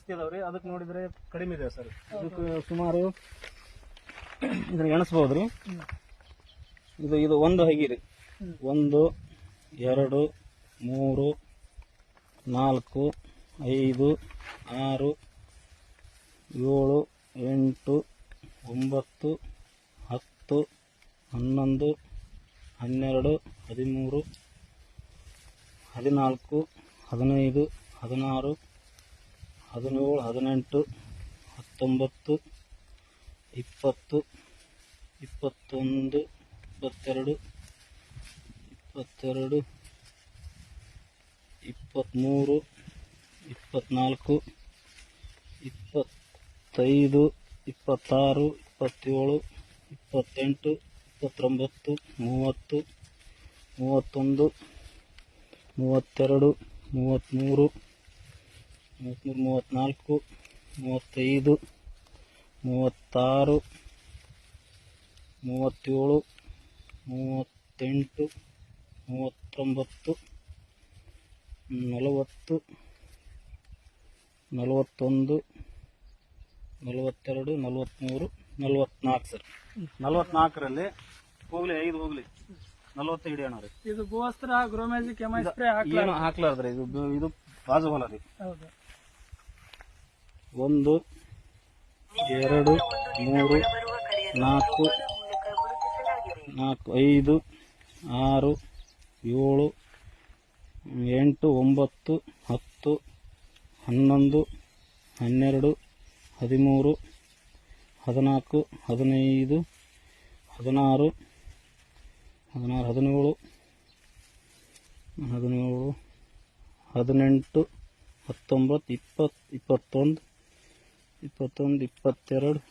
ಜಾಸ್ತಿ ಅದಾವ್ರಿ, ಅದಕ್ಕೆ ನೋಡಿದ್ರೆ ಕಡಿಮೆ ಇದೆ ಸರ್. ಇದಕ್ಕೆ ಸುಮಾರು ಇದನ್ನ ಎಣಿಸ್ಬೋದ್ರಿ. ಇದು ಒಂದು ಹಗಿರಿ, 1 2 3 4 5 6 7 8 9 10 11 12 13 14 15 16 17 18 19 20 21 22 23 24 25 26 27 28 29 30 31 32 33 34 35 36 37 38 39 40 41 42 43 44 ಸರ್. 44ರಲ್ಲಿ ಹೋಗ್ಲಿ 5 ಹೋಗ್ಲಿ 40 ಹಿಡಿಯೋಣ ರೀ. ಇದು ಭೂವಸ್ತ್ರ ಗ್ರೋಮ್ಯಾಜಿಕ್ ಎಮೈ ಸ್ಪ್ರೇ ಏನು ಹಾಕ್ಲಾರ್ದ್ರಿ, ಇದು ಬಾಜು ಹೊಲ ರೀ. ಹೌದು. 1 2 3 4 5 6 7 8 9 10 11 12 13 14 15 16 17 18 19 20 21 22 23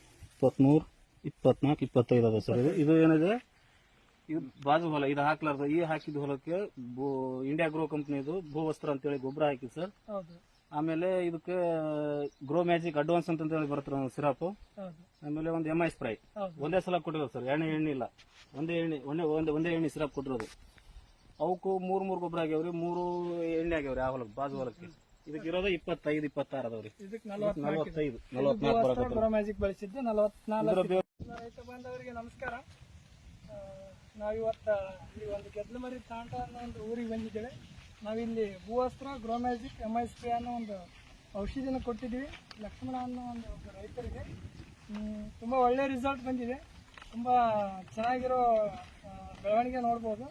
24 25 ಅದ ಸರ್. ಇದು ಏನಿದೆ, ಇದು ಬಾಜು ಹೊಲ, ಇದು ಹಾಕ್ಲಾರ್ದ. ಈ ಹಾಕಿದ ಹೊಲಕ್ಕೆ ಇಂಡಿಯಾ ಗ್ರೋ ಕಂಪ್ನಿದು ಭೂವಸ್ತ್ರ ಅಂತೇಳಿ ಗೊಬ್ಬರ ಹಾಕಿ ಸರ್. ಆಮೇಲೆ ಇದಕ್ಕೆ ಗ್ರೋ ಮ್ಯಾಜಿಕ್ ಅಡ್ವಾನ್ಸ್ ಅಂತ ಹೇಳಿ ಬರ್ತಾರೆ ಸಿರಾಪ್. ಆಮೇಲೆ ಒಂದು ಎಮೈ ಸ್ಪ್ರೈ ಒಂದೇ ಸಲ ಕೊಟ್ಟಿರೋದು ಸರ್. ಎಣ್ಣೆ ಇಲ್ಲ, ಒಂದೇ ಎಣ್ಣೆ ಸಿರಾಪ್ ಕೊಟ್ಟಿರೋದು. ಅವಕ್ಕೂ 3 ಗೊಬ್ಬರ ಆಗ್ಯಾವ್ರಿ, 3 ಎಣ್ಣೆ ಆಗ್ಯಾವ್ರಿ ಆ ಹೊಲಕ್ಕೆ, ಬಾಜು ಹೊಲಕ್ಕೆ. ಇದಕ್ಕೆ ಇರೋದು 25 26 ಅದಾವ್ರಿ. 45 44 ಮ್ಯಾಜಿಕ್ ಬಳಸಿದ್ದು 44. ರೈತ ಬಾಂಧವರಿಗೆ ನಮಸ್ಕಾರ. ನಾವಿವತ್ತ ಈ ಒಂದು ಗೆದ್ಲಮರಿ ತಾಂಟ ಅನ್ನೋ ಒಂದು ಊರಿಗೆ ಬಂದಿದ್ದೇವೆ. ನಾವಿಲ್ಲಿ ಭೂವಸ್ತ್ರ ಗ್ರೋಮ್ಯಾಜಿಕ್ ಎಮೈ ಸ್ಪ್ರೇ ಅನ್ನೋ ಒಂದು ಔಷಧಿನ ಕೊಟ್ಟಿದ್ದೀವಿ ಲಕ್ಷ್ಮಣ ಅನ್ನೋ ಒಂದು ರೈತರಿಗೆ. ತುಂಬ ಒಳ್ಳೆ ರಿಸಲ್ಟ್ ಬಂದಿದೆ, ತುಂಬ ಚೆನ್ನಾಗಿರೋ ಬೆಳವಣಿಗೆ ನೋಡ್ಬೋದು.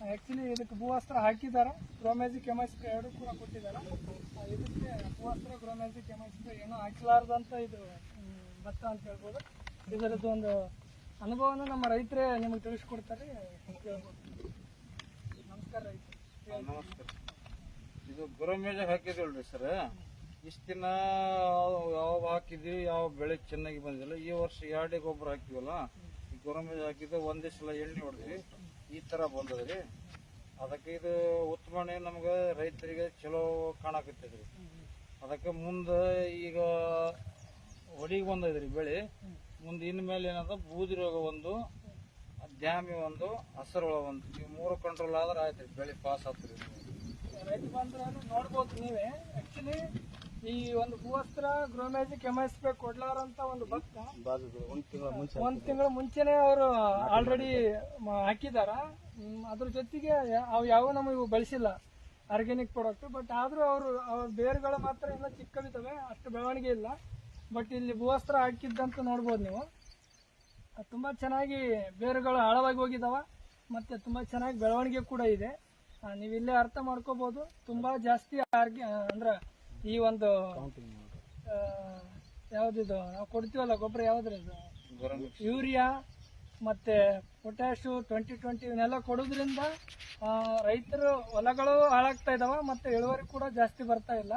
ಆ್ಯಕ್ಚುಲಿ ಇದಕ್ಕೆ ಭೂವಸ್ತ್ರ ಹಾಕಿದ್ದಾರೆ, ಗ್ರೋಮ್ಯಾಜಿಕ್ ಎಮೈ ಸ್ಪ್ರೇ 2 ಕೂಡ ಕೊಟ್ಟಿದ್ದಾರೆ. ಇದಕ್ಕೆ ಭೂವಸ್ತ್ರ ಗ್ರೋಮ್ಯಾಜಿಕ್ ಎಮೈ ಸ್ಪ್ರೇ ಏನೋ ಹಾಕಿಲಾರ್ದಂತ ಇದು ಭತ್ತ ಅಂತ ಹೇಳ್ಬೋದು. ಇದರದ್ದು ಒಂದು ಅನುಭವನ ನಮ್ಮ ರೈತರೇ ನಿಮಗೆ ತಿಳಿಸ್ಕೊಡ್ತಾರೆ. ನಮಸ್ಕಾರ ರೈತ. ನಮಸ್ಕಾರ. ಇದು ಗ್ರೋಮ್ಯಾಜಿಕ್ ಹಾಕಿದ್ವಲ್ರಿ ಸರ್, ಇಷ್ಟು ದಿನ ಯಾವ ಹಾಕಿದ್ವಿ, ಯಾವ ಬೆಳೆ ಚೆನ್ನಾಗಿ ಬಂದಿಲ್ಲ. ಈ ವರ್ಷ 2 ಗೊಬ್ಬರ ಹಾಕಿವಲ್ಲ, ಈ ಗ್ರೋಮ್ಯಾಜಿಕ್ ಹಾಕಿದ್ದು ಒಂದೇ ಸಲ ಎಣ್ಣೆ ಹೊಡೆದ್ವಿ, ಈ ತರ ಬಂದದ್ರಿ. ಅದಕ್ಕೆ ಇದು ಉತ್ತಮನೆ ನಮ್ಗೆ ರೈತರಿಗೆ ಚಲೋ ಕಾಣಕತ್ತದ್ರಿ. ಅದಕ್ಕೆ ಮುಂದೆ ಈಗ ಹೊಡಿಗೆ ಬಂದದ್ರಿ ಬೆಳೆ. ಮುಂದೆ ಇನ್ಮೇಲೆ ಏನದ ಬೂದಿ ರೋಗ ಒಂದು, ದ್ಯಾಮಿ ಒಂದು, ಹಸರು ಹುಳ ಒಂದು, ಈ 3 ಕಂಟ್ರೋಲ್ ಆದ್ರೆ ಆಯ್ತು, ಬೆಳೆ ಪಾಸ್ ಆಗ್ತದೆ. ರೈತ ಬಂದ್ರೆ ನೋಡ್ಬೋದು ನೀವೇ. ಆಕ್ಚುಲಿ ಈ ಒಂದು ಭೂವಸ್ತ್ರ ಗ್ರೋಮ್ಯಾಜಿಕ್ ಎಮೈ ಸ್ಪ್ರೇ ಕೊಡ್ಲಾರಂತ ಒಂದು ಭತ್ತ 1 ತಿಂಗಳ ಮುಂಚೆನೆ ಅವರು ಆಲ್ರೆಡಿ ಹಾಕಿದಾರ. ಅದ್ರ ಜೊತೆಗೆ ಅವು ಯಾವ ನಮಗೆ ಬಳಸಿಲ್ಲ ಆರ್ಗ್ಯಾನಿಕ್ ಪ್ರಾಡಕ್ಟ್. ಬಟ್ ಆದ್ರೂ ಅವ್ರ ಬೇರುಗಳು ಮಾತ್ರ ಎಲ್ಲ ಚಿಕ್ಕವಿದ್ದಾವೆ, ಅಷ್ಟು ಬೆಳವಣಿಗೆ ಇಲ್ಲ. ಬಟ್ ಇಲ್ಲಿ ಭೂವಸ್ತ್ರ ಹಾಕಿದ್ದಂತ ನೋಡ್ಬೋದು ನೀವು. ತುಂಬಾ ಚೆನ್ನಾಗಿ ಬೇರುಗಳು ಆಳವಾಗಿ ಹೋಗಿದಾವ, ಮತ್ತೆ ತುಂಬಾ ಚೆನ್ನಾಗಿ ಬೆಳವಣಿಗೆ ಕೂಡ ಇದೆ. ನೀವು ಇಲ್ಲೇ ಅರ್ಥ ಮಾಡ್ಕೋಬಹುದು. ತುಂಬಾ ಜಾಸ್ತಿ ಅಂದ್ರೆ ಈ ಒಂದು ಯಾವ್ದಿದು ನಾವು ಕೊಡ್ತೀವಲ್ಲ ಗೊಬ್ಬರ, ಯಾವ್ದ್ರ ಇದು ಯೂರಿಯಾ ಮತ್ತೆ ಪೊಟ್ಯಾಶು 2020 ಇವನ್ನೆಲ್ಲ ಕೊಡೋದ್ರಿಂದ ರೈತರು ಹೊಲಗಳು ಹಾಳಾಗ್ತಾ ಇದಾವ, ಮತ್ತೆ ಇಳುವರಿ ಕೂಡ ಜಾಸ್ತಿ ಬರ್ತಾ ಇಲ್ಲ.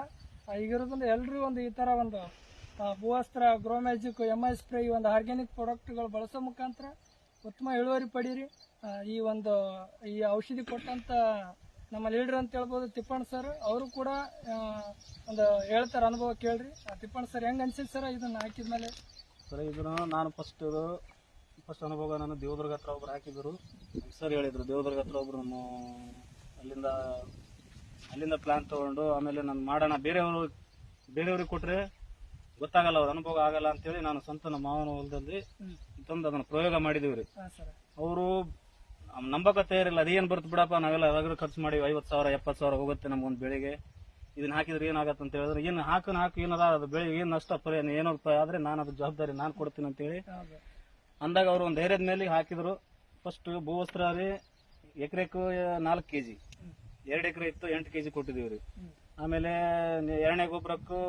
ಈಗಿರೋದ್ರಿಂದ ಎಲ್ರೂ ಒಂದು ಈ ತರ ಒಂದು ಭೂವಸ್ತ್ರ ಗ್ರೋಮ್ಯಾಜಿಕ್ ಎಮೈ ಸ್ಪ್ರೇ ಈ ಒಂದು ಆರ್ಗ್ಯಾನಿಕ್ ಪ್ರಾಡಕ್ಟ್ಗಳು ಬಳಸೋ ಮುಖಾಂತರ ಉತ್ತಮ ಇಳುವರಿ ಪಡೀರಿ. ಈ ಔಷಧಿ ಕೊಟ್ಟಂತ ನಮ್ಮ ಲೀಡರ್ ಅಂತ ಹೇಳ್ಬೋದು ತಿಪ್ಪಣ್ಣ ಸರ್, ಅವರು ಕೂಡ ಒಂದು ಹೇಳ್ತಾರ ಅನುಭವ ಕೇಳ್ರಿ. ತಿಪ್ಪಣ್ಣ ಸರ್ ಹೆಂಗ್ ಅನ್ಸಿದ್ ಸರ್ ಇದನ್ನ ಹಾಕಿದ್ಮೇಲೆ? ಸರ್ ಇದನ್ನ ನಾನು ಫಸ್ಟ್ ಅನುಭವ ನಾನು ದೇವದುರ್ಗ ಹತ್ರ ಒಬ್ರು ಹಾಕಿದ್ರು ಸರ್, ಹೇಳಿದ್ರು ದೇವದುರ್ಗ ಹತ್ರ ಒಬ್ರು ನಮ್ಮ ಅಲ್ಲಿಂದ ಪ್ಲಾನ್ ತಗೊಂಡು ಆಮೇಲೆ ನಾನು ಮಾಡೋಣ ಬೇರೆಯವ್ರಿಗೆ ಕೊಟ್ರೆ ಗೊತ್ತಾಗಲ್ಲ, ಅವ್ರ ಅನುಭವ ಆಗಲ್ಲ ಅಂತೇಳಿ ನಾನು ಸ್ವಂತ ನಮ್ಮ ಮಾವನ ಹೊಲದಲ್ಲಿ ತಂದು ಅದನ್ನ ಪ್ರಯೋಗ ಮಾಡಿದೀವಿ ರೀ. ಹಾಂ ಸರ್. ಅವರು ನಂಬಕ ತಯಾರಿಲ್ಲ, ಅದೇನ್ ಬರ್ತು ಬಿಡಪ್ಪ, ನಾವೆಲ್ಲ ಅದ್ರ ಖರ್ಚು ಮಾಡಿ 50,000 70,000 ಹೋಗುತ್ತೆ ನಮ್ಗೊಂದು ಬೆಳೆಗೆ, ಇದನ್ನ ಹಾಕಿದ್ರೆ ಏನಾಗತ್ತೆ ಅಂತ ಹೇಳಿದ್ರೆ, ಏನು ಹಾಕು ಏನದ ಅದು ಬೆಳೆ ಏನ್ ನಷ್ಟ ಏನೋ ಆದ್ರೆ ನಾನು ಅದ್ರ ಜವಾಬ್ದಾರಿ ನಾನು ಕೊಡ್ತೀನಿ ಅಂತೇಳಿ ಹೌದು. ಅಂದಾಗ ಅವರು ಒಂದು ಧೈರ್ಯದ ಮೇಲೆ ಹಾಕಿದ್ರು. ಫಸ್ಟ್ ಭೂವಸ್ತ್ರ ರೀ ಎಕರೆಕ್ 4 kg, 2 ಎಕರೆ ಇತ್ತು 8 kg ಕೊಟ್ಟಿದೀವಿ ರೀ. ಆಮೇಲೆ ಎರಡನೇ ಗೊಬ್ಬರಕ್ಕೂ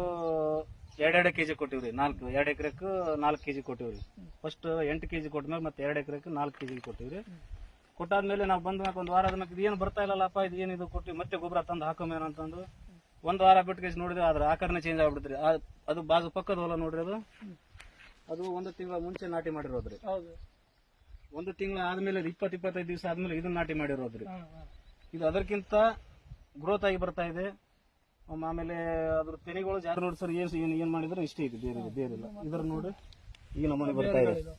2 kg ಕೊಟ್ಟಿವ್ರಿ, 2 ಎಕರೆಕ್ 4 kg ಕೊಟ್ಟಿವ್ರಿ. ಫಸ್ಟ್ 8 kg ಕೊಟ್ಮೇಲೆ ಮತ್ತೆ 2 ಎಕರೆಕ್ 4 kg ಕೊಟ್ಟಿವ್ರಿ. ಕೊಟ್ಟಾದ್ಮೇಲೆ ನಾವು ಬಂದ ಒಂದು ವಾರ ಆದ್ಮೇಲೆ ಏನು ಬರ್ತಾ ಇಲ್ಲಲ್ಲಪ್ಪ, ಇದು ಏನಿದು ಕೊಟ್ಟು ಮತ್ತೆ ಗೊಬ್ಬರ ತಂದು ಹಾಕೋಮೇನ ಅಂತಂದು ಒಂದು ವಾರ ಬಿಟ್ಟು ಕೇಸ್ ನೋಡಿದ್ರೆ ಅದ್ರ ಆಕಾರನೇ ಚೇಂಜ್ ಆಗ್ಬಿಡ್ತ್ರಿ. ಅದು ಬಾಜು ಪಕ್ಕದ ಹೊಲ ನೋಡ್ರಿ, ಅದು 1 ತಿಂಗಳ ಮುಂಚೆ ನಾಟಿ ಮಾಡಿರೋದ್ರಿ. ಹೌದು. 1 ತಿಂಗಳ ಆದ್ಮೇಲೆ 20-25 ದಿವಸ ಆದ್ಮೇಲೆ ಇದನ್ನ ನಾಟಿ ಮಾಡಿರೋದ್ರಿ. ಇದು ಅದಕ್ಕಿಂತ ಗ್ರೋತ್ ಆಗಿ ಬರ್ತಾ ಇದೆ. ಆಮೇಲೆ ಅದ್ರ ತೆನೆಗಳು ಜಾರಿ ನೋಡಿ ಸರ್, ಏನ್ ಮಾಡಿದ್ರೆ ಇಷ್ಟೇ ಇದೆ, ಬೇರಿಲ್ಲ. ಇದ್ರ ನೋಡಿ ಈ ನಮೂನೆ ಬರ್ತಾ ಇದೆ.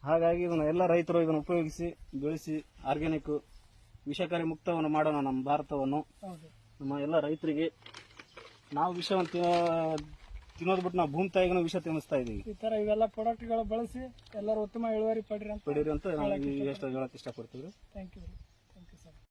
ಹಾಗಾಗಿ ಇದನ್ನ ಎಲ್ಲ ರೈತರು ಇದನ್ನು ಉಪಯೋಗಿಸಿ ಬೆಳೆಸಿ ಆರ್ಗ್ಯಾನಿಕ್ ವಿಷಕಾರಿ ಮುಕ್ತವನ್ನು ಮಾಡೋಣ. ನಮ್ಮ ಭಾರತವನ್ನು ನಮ್ಮ ಎಲ್ಲ ರೈತರಿಗೆ ನಾವು ವಿಷವನ್ನು ತಿನ್ನೋದು ಬಿಟ್ಟು ನಾವು ಭೂಮಿ ತಾಯಿಗೂ ವಿಷ ತಿನ್ನಿಸ್ತಾ ಇದೀವಿ. ಈ ತರ ಇವೆಲ್ಲ ಪ್ರಾಡಕ್ಟ್ಗಳು ಬಳಸಿ ಎಲ್ಲರೂ ಉತ್ತಮ ಇಳುವರಿ ಪಡಿರಿ ಅಂತ ನಾವು ಎಷ್ಟು ಹೇಳಕ್ ಇಷ್ಟಪಡ್ತೀವಿ. Thank you.